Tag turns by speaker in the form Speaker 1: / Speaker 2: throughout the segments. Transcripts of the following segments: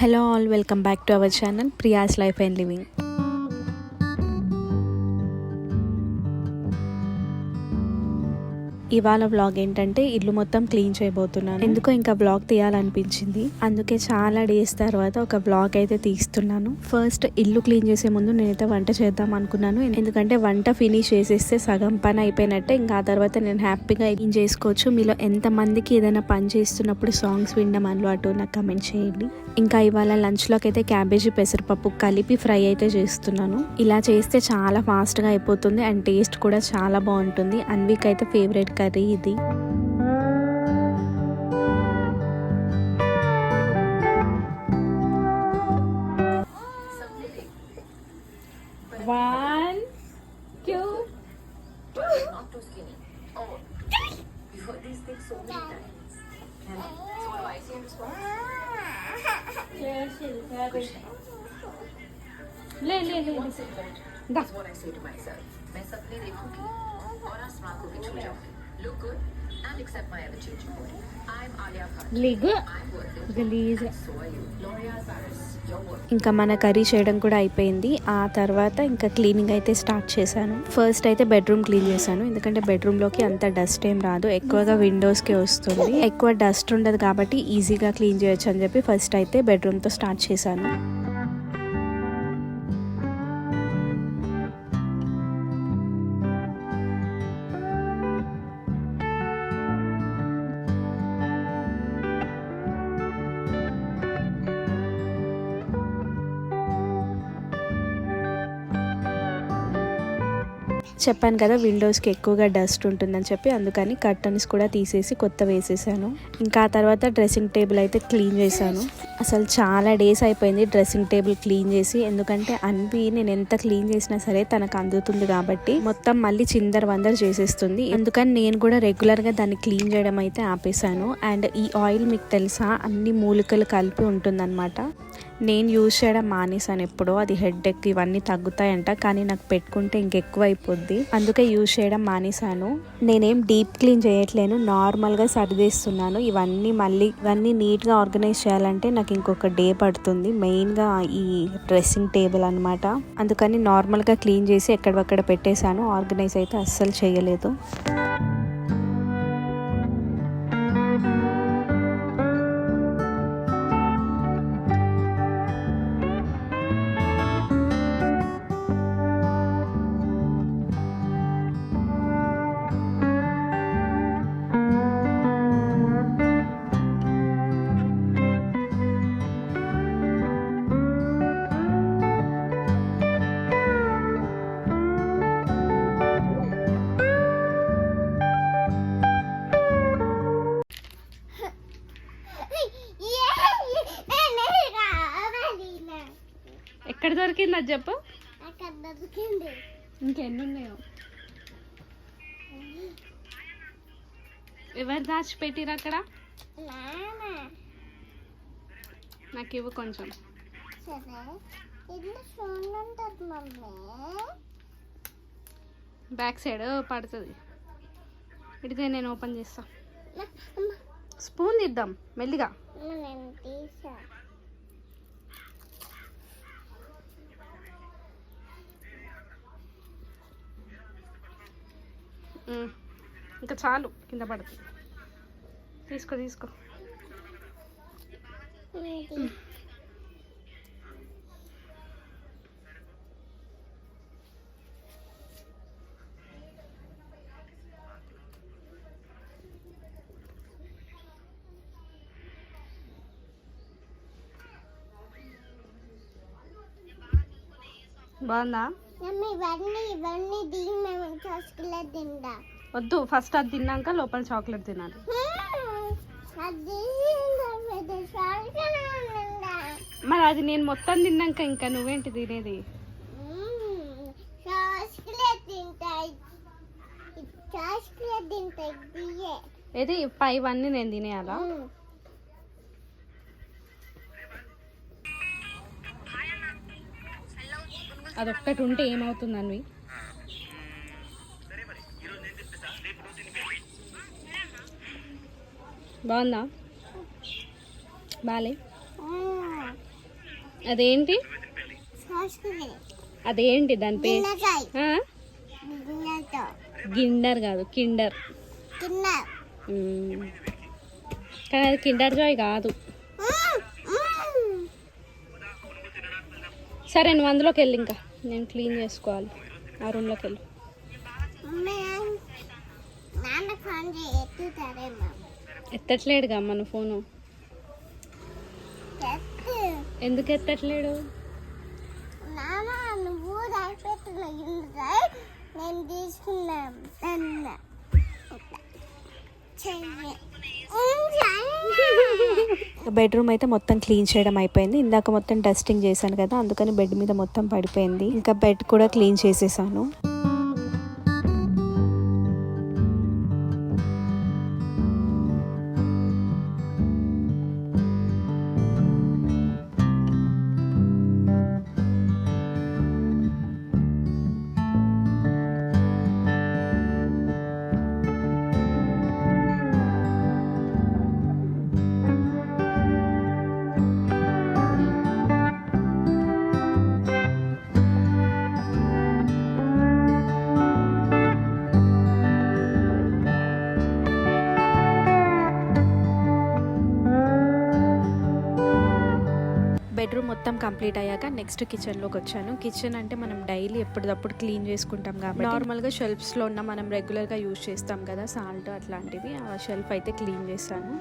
Speaker 1: Hello all, welcome back to our channel Priya's Life and Living. ఇవాళ vlog ఏంటంటే ఇల్లు మొత్తం క్లీన్ చేయబోతున్నాను. ఎందుకో ఇంకా వ్లాగ్ తీయాలనిపించింది, అందుకే చాలా డేస్ తర్వాత ఒక వ్లాగ్ అయితే తీస్తున్నాను. ఫస్ట్ ఇల్లు క్లీన్ చేసే ముందు నేనైతే వంట చేద్దాం అనుకున్నాను. ఎందుకంటే వంట ఫినిష్ చేసేస్తే సగం పని అయిపోయినట్టే. ఇంకా ఆ తర్వాత నేను హ్యాపీగా క్లీన్ చేసుకోవచ్చు. మీలో ఎంతమందికి ఏదైనా పని చేస్తున్నప్పుడు సాంగ్స్ వినడం అలవాటు నాకు కమెంట్ చేయండి. ఇంకా ఇవాళ లంచ్ లోకి అయితే క్యాబేజీ పెసరపప్పు కలిపి ఫ్రై అయితే చేస్తున్నాను. ఇలా చేస్తే చాలా ఫాస్ట్ గా అయిపోతుంది అండ్ టేస్ట్ కూడా చాలా బాగుంటుంది. అన్వీక్ అయితే ఫేవరెట్ కర్రీ ఇది. ఇంకా మన కర్రీ చేయడం కూడా అయిపోయింది. ఆ తర్వాత ఇంకా క్లీనింగ్ అయితే స్టార్ట్ చేశాను. ఫస్ట్ అయితే బెడ్రూమ్ క్లీన్ చేశాను. ఎందుకంటే బెడ్రూమ్ లోకి అంత డస్ట్ ఏం రాదు, ఎక్కువగా విండోస్ కి వస్తుంది. ఎక్కువ డస్ట్ ఉండదు కాబట్టి ఈజీగా క్లీన్ చేయొచ్చు అని చెప్పి ఫస్ట్ అయితే బెడ్రూమ్ తో స్టార్ట్ చేశాను. చెప్పాను కదా విండోస్కి ఎక్కువగా డస్ట్ ఉంటుందని చెప్పి, అందుకని కర్టన్స్ కూడా తీసేసి కొత్త వేసేసాను. ఇంకా ఆ తర్వాత డ్రెస్సింగ్ టేబుల్ అయితే క్లీన్ చేశాను. అసలు చాలా డేస్ అయిపోయింది డ్రెస్సింగ్ టేబుల్ క్లీన్ చేసి. ఎందుకంటే అన్వి నేను ఎంత క్లీన్ చేసినా సరే తనకు అందుతుంది కాబట్టి మొత్తం మళ్ళీ చిందర వందర చేసేస్తుంది. ఎందుకని నేను కూడా రెగ్యులర్గా దాన్ని క్లీన్ చేయడం అయితే ఆపేశాను. అండ్ ఈ ఆయిల్ మీకు తెలుసా, అన్ని మూలికలు కలిపి ఉంటుందన్నమాట. నేను యూజ్ చేయడం మానేసాను ఎప్పుడో. అది హెడ్ ఎక్ ఇవన్నీ తగ్గుతాయంట, కానీ నాకు పెట్టుకుంటే ఇంకెక్కువ అయిపోద్ది. అందుకే యూజ్ చేయడం మానేసాను. నేనేం డీప్ క్లీన్ చేయట్లేను, నార్మల్గా సర్దేస్తున్నాను. ఇవన్నీ నీట్గా ఆర్గనైజ్ చేయాలంటే నాకు ఇంకొక డే పడుతుంది, మెయిన్గా ఈ డ్రెస్సింగ్ టేబుల్ అనమాట. అందుకని నార్మల్గా క్లీన్ చేసి ఎక్కడక్కడ పెట్టేశాను. ఆర్గనైజ్ అయితే అస్సలు చేయలేదు. ఎక్కడ దొరికింది అది చెప్పు. ఇంకెన్ని ఉన్నాయో, ఎవరు దాచిపెట్టిరు అక్కడ? నాకు ఇవ్వు కొంచెం. బ్యాక్ సైడ్ పడుతుంది. ఇడితే నేను ఓపెన్ చేస్తా. స్పూన్ తీద్దాం మెల్లిగా. ఇంకా చాలు, కింద పడుతుంది. తీసుకో బాగుందా? వద్దు, ఫస్ట్ అది తిన్నాక లోపల చాక్లెట్ తినాలి. మరి అది నేను మొత్తం తిన్నాక ఇంకా నువ్వేంటి తినేది? ఏది పైవన్నీ నేను తినేయాలా? అదొక్కటి ఉంటే ఏమవుతుందని. బాగుందా? బాలే అదేంటి అదేంటి దాని పేరు? గిండర్ కాదు, కిండర్. కానీ అది కిండర్ జాయ్ కాదు. సరే నువ్వు అందులోకి వెళ్ళి, ఇంకా నేను క్లీన్ చేసుకోవాలి. ఆ రూమ్లోకి వెళ్ళి. ఎత్తట్లేడుగా మన ఫోను. ఎందుకు ఎత్తట్లేడు? బెడ్రూమ్ అయితే మొత్తం క్లీన్ చేయడం అయిపోయింది. ఇందాక మొత్తం డస్టింగ్ చేశాను కదా, అందుకని బెడ్ మీద మొత్తం పడిపోయింది. ఇంకా బెడ్ కూడా క్లీన్ చేసేసాను. బెడ్రూమ్ మొత్తం కంప్లీట్ అయ్యాక నెక్స్ట్ కిచెన్లోకి వచ్చాను. కిచెన్ అంటే మనం డైలీ ఎప్పటికప్పుడు క్లీన్ చేసుకుంటాం కాబట్టి నార్మల్గా షెల్ఫ్స్లో ఉన్న మనం రెగ్యులర్గా యూజ్ చేస్తాం కదా సాల్ట్ అట్లాంటివి, ఆ షెల్ఫ్ అయితే క్లీన్ చేశాను.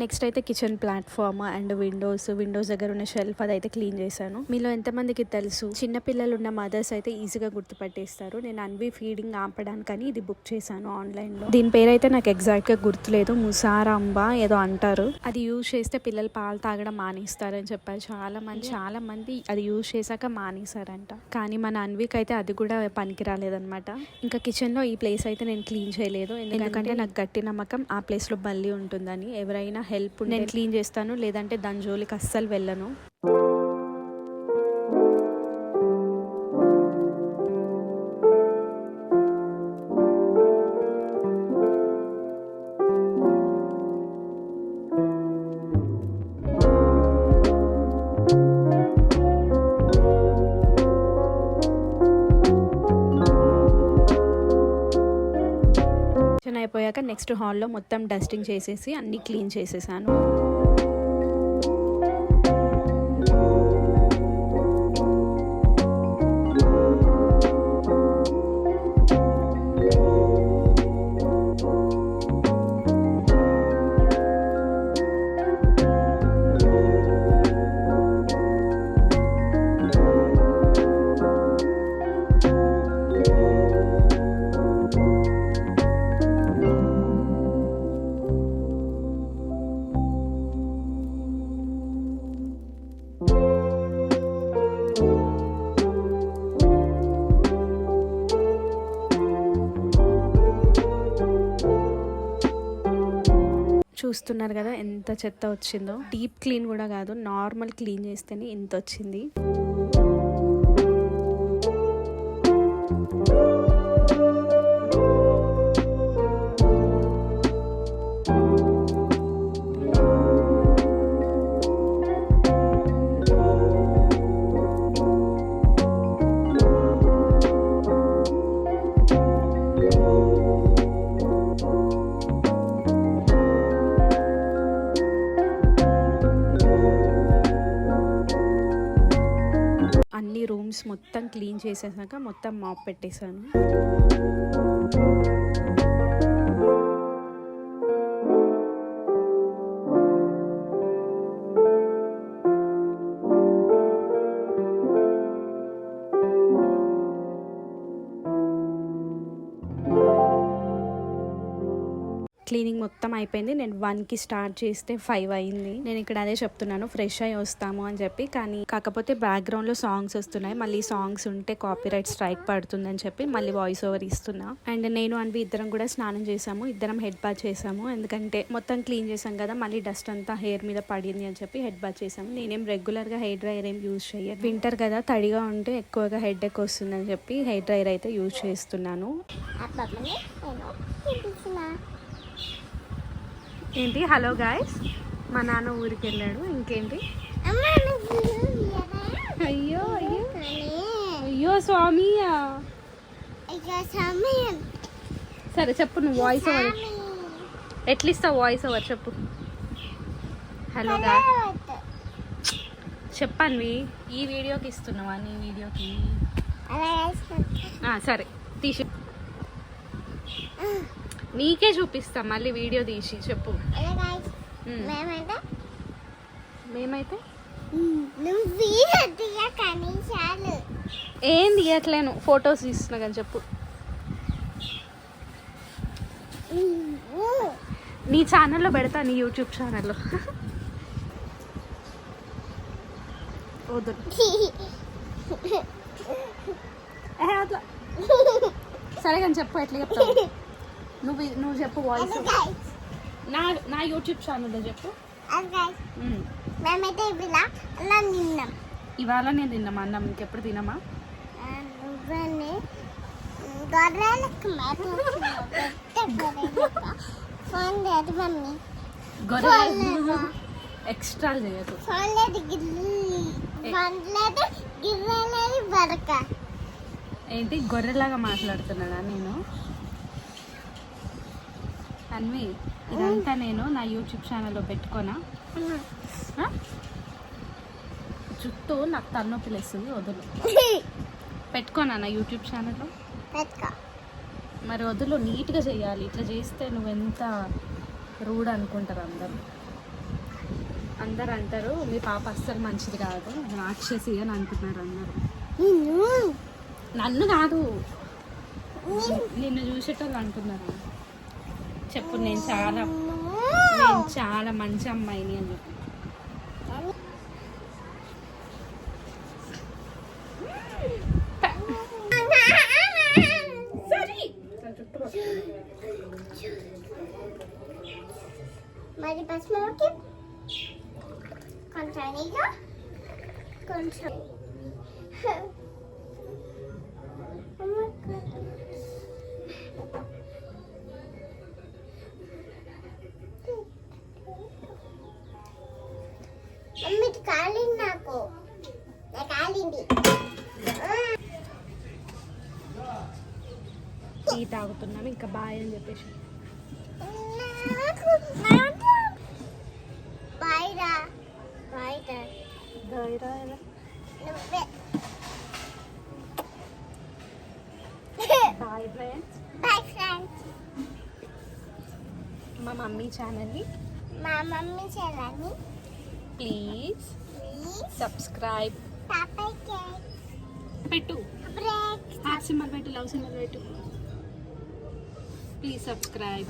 Speaker 1: నెక్స్ట్ అయితే కిచెన్ ప్లాట్ఫామ్ అండ్ విండోస్ దగ్గర ఉన్న షెల్ఫ్ అదైతే క్లీన్ చేశాను. మీలో ఎంతమందికి తెలుసు, చిన్నపిల్లలు ఉన్న మదర్స్ అయితే ఈజీగా గుర్తుపట్టేస్తారు. నేను అన్వి ఫీడింగ్ ఆపడానికని ఇది బుక్ చేశాను ఆన్లైన్లో. దీని పేరు అయితే నాకు ఎగ్జాక్ట్గా గుర్తులేదు, ముసారాంబా ఏదో అంటారు. అది యూజ్ చేస్తే పిల్లలు పాలు తాగడం మానేస్తారని చెప్పారు చాలా మంది అది యూజ్ చేశాక మానేశారంట. కానీ మన అన్వికి అయితే అది కూడా పనికి రాలేదన్నమాట. ఇంకా కిచెన్లో ఈ ప్లేస్ అయితే నేను క్లీన్ చేయలేదు, ఎందుకంటే నాకు గట్టి నమ్మకం ఆ ప్లేస్లో బల్లి ఉంటుందని. ఎవరైనా హెల్ప్ నేను క్లీన్ చేస్తాను, లేదంటే దాని జోలికి అస్సలు వెళ్ళను. అయిపోయాక నెక్స్ట్ హాల్లో మొత్తం డస్టింగ్ చేసేసి అన్ని క్లీన్ చేసేసాను. చూస్తున్నారు కదా ఎంత చెత్త వచ్చిందో. డీప్ క్లీన్ కూడా కాదు, నార్మల్ క్లీన్ చేస్తేనే ఇంత వచ్చింది. అన్ని రూమ్స్ మొత్తం క్లీన్ చేసేసాక మొత్తం మాప్ పెట్టేశాను. క్లీనింగ్ మొత్తం అయిపోయింది. నేను 1కి స్టార్ట్ చేస్తే 5 అయింది. నేను ఇక్కడ అదే చెప్తున్నాను, ఫ్రెష్ అయ్యి వస్తాము అని చెప్పి. కానీ కాకపోతే బ్యాక్గ్రౌండ్లో సాంగ్స్ వస్తున్నాయి. మళ్ళీ సాంగ్స్ ఉంటే కాపీరైట్ స్ట్రైక్ పడుతుందని చెప్పి మళ్ళీ వాయిస్ ఓవర్ ఇస్తున్నా. అండ్ నేను అన్వి ఇద్దరం కూడా స్నానం చేసాము. ఇద్దరం హెడ్ బాత్ చేసాము. ఎందుకంటే మొత్తం క్లీన్ చేసాం కదా, మళ్ళీ డస్ట్ అంతా హెయిర్ మీద పడింది అని చెప్పి హెడ్ బాత్ చేసాము. నేనేం రెగ్యులర్గా హెయిర్ డ్రైయర్ ఏం యూజ్ చేయను. వింటర్ కదా, తడిగా ఉంటే ఎక్కువగా హెడ్ ఎక్ వస్తుందని చెప్పి హెయిర్ డ్రైయర్ అయితే యూజ్ చేస్తున్నాను. ఏంటి, హలో గాయ్స్, మా నాన్న ఊరికి వెళ్ళాడు. ఇంకేంటి, అయ్యో అయ్యో అయ్యో స్వామి. సరే చెప్పు, నువ్వు వాయిస్ ఓవర్ ఎట్లా ఇస్తావు? వాయిస్ ఓవర్ చెప్పు. హలో గాయ్స్ చెప్పండి. ఈ వీడియోకి ఇస్తున్నావా? నీ వీడియోకి సరే తీసి నీకే చూపిస్తా మళ్ళీ వీడియో తీసి చెప్పు. మేమైతే ఏం తీయట్లేను, ఫొటోస్ తీస్తున్నా కానీ చెప్పు. నీ ఛానల్లో పెడతా, నీ యూట్యూబ్ ఛానల్లో. వద్దు అట్లా. సరే కానీ చెప్పు, ఎట్లా చెప్తావు? నువ్వు చెప్పు వాయిస్. నా యూట్యూబ్ ఛానల్లో చెప్పు. ఇవాళ నేను తిన్నామా అన్నం, ఇంకెప్పుడు తినమా? ఎక్స్ట్రా చేయదు. ఏంటి గొర్రెలాగా మాట్లాడుతున్నాడా నేను? అన్వి, ఇదంతా నేను నా యూట్యూబ్ ఛానల్లో పెట్టుకోనా? చుట్టూ నాకు తలనొప్పి లేస్తుంది, వదులు. పెట్టుకోనా నా యూట్యూబ్ ఛానల్లో? మరి వదులు, నీట్గా చేయాలి. ఇట్లా చేస్తే నువ్వెంత రూడ్ అనుకుంటారు అందరు అంటారు మీ పాప అస్సలు మంచిది కాదు, రాక్షసి అని అంటున్నారు అందరు. నన్ను కాదు, నిన్ను చూసేటోళ్ళు అంటున్నారు. చెప్పు, నేను చాలా మంచి అమ్మాయిని అని చెప్పు.
Speaker 2: మరి పచ్చిమిరపకి కొంచెం కొంచెం అమ్మిటి కాలింది, నాకు కాలింది.
Speaker 1: టీ తాగుతున్నాను, ఇంకా బాయ్ అని చెప్పేసి.
Speaker 2: బాయ్రా
Speaker 1: బాయ్ ఫ్రెండ్స్. మా మమ్మీ ఛానల్ని ప్లీజ్ సబ్స్క్రైబ్ పెట్టు, హార్ట్ సింబల్ పెట్టు, లవ్ సింబల్ పెట్టు. Please subscribe.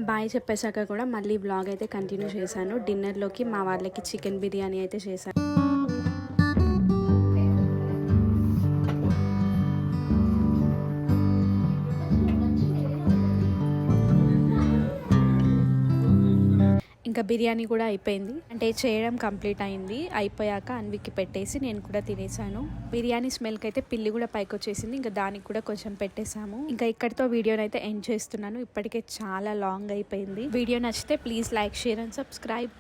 Speaker 1: బాయ్ చెప్పేశాక కూడా మళ్ళీ బ్లాగ్ అయితే కంటిన్యూ చేశాను. డిన్నర్లోకి మా వాళ్ళకి చికెన్ బిర్యానీ అయితే చేశాను. ఇంకా బిర్యానీ కూడా అయిపోయింది, అంటే చేయడం కంప్లీట్ అయింది. అయిపోయాక అన్వికి పెట్టేసి నేను కూడా తినేసాను. బిర్యానీ స్మెల్కి అయితే పిల్లి కూడా పైకి వచ్చేసింది, ఇంకా దానికి కూడా కొంచెం పెట్టేసాము. ఇంకా ఇక్కడితో వీడియోని అయితే ఎండ్ చేస్తున్నాను. ఇప్పటికే చాలా లాంగ్ అయిపోయింది. వీడియో నచ్చితే please like, share and subscribe.